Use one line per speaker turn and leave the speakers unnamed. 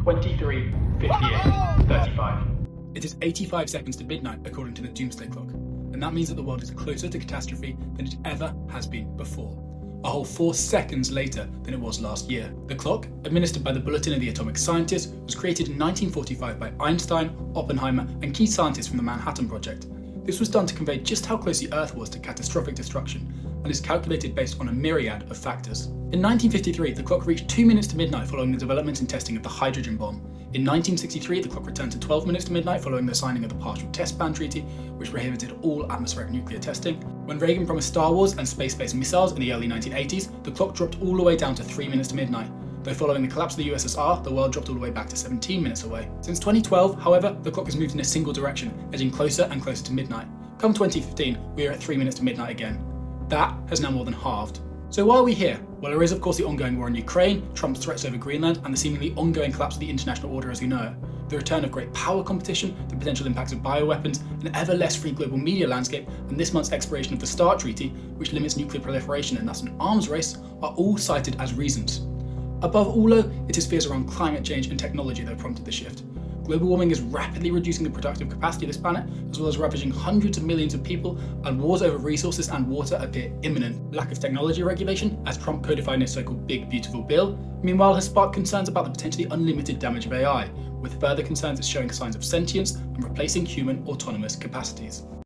23, 58, 35.
It is 85 seconds to midnight according to the Doomsday Clock, and that means that the world is closer to catastrophe than it ever has been before. A whole 4 seconds later than it was last year. The clock, administered by the Bulletin of the atomic scientists, was created in 1945 by Einstein, Oppenheimer, and key scientists from the Manhattan Project. This was done to convey just how close the Earth was to catastrophic destruction, and is calculated based on a myriad of factors. In 1953, the clock reached 2 minutes to midnight following the development and testing of the hydrogen bomb. In 1963, the clock returned to 12 minutes to midnight following the signing of the Partial Test Ban Treaty, which prohibited all atmospheric nuclear testing. When Reagan promised Star Wars and space-based missiles in the early 1980s, the clock dropped all the way down to 3 minutes to midnight. Though following the collapse of the USSR, the world dropped all the way back to 17 minutes away. Since 2012, however, the clock has moved in a single direction, edging closer and closer to midnight. Come 2015, we are at 3 minutes to midnight again. That has now more than halved. So why are we here? Well, there is of course the ongoing war in Ukraine, Trump's threats over Greenland, and the seemingly ongoing collapse of the international order as we know it. The return of great power competition, the potential impacts of bioweapons, an ever less free global media landscape, and this month's expiration of the START Treaty, which limits nuclear proliferation and thus an arms race, are all cited as reasons. Above all though, it is fears around climate change and technology that have prompted the shift. Global warming is rapidly reducing the productive capacity of this planet, as well as ravaging hundreds of millions of people, and wars over resources and water appear imminent. Lack of technology regulation, as Trump codified in his so-called Big Beautiful Bill, meanwhile has sparked concerns about the potentially unlimited damage of AI, with further concerns it's showing signs of sentience and replacing human autonomous capacities.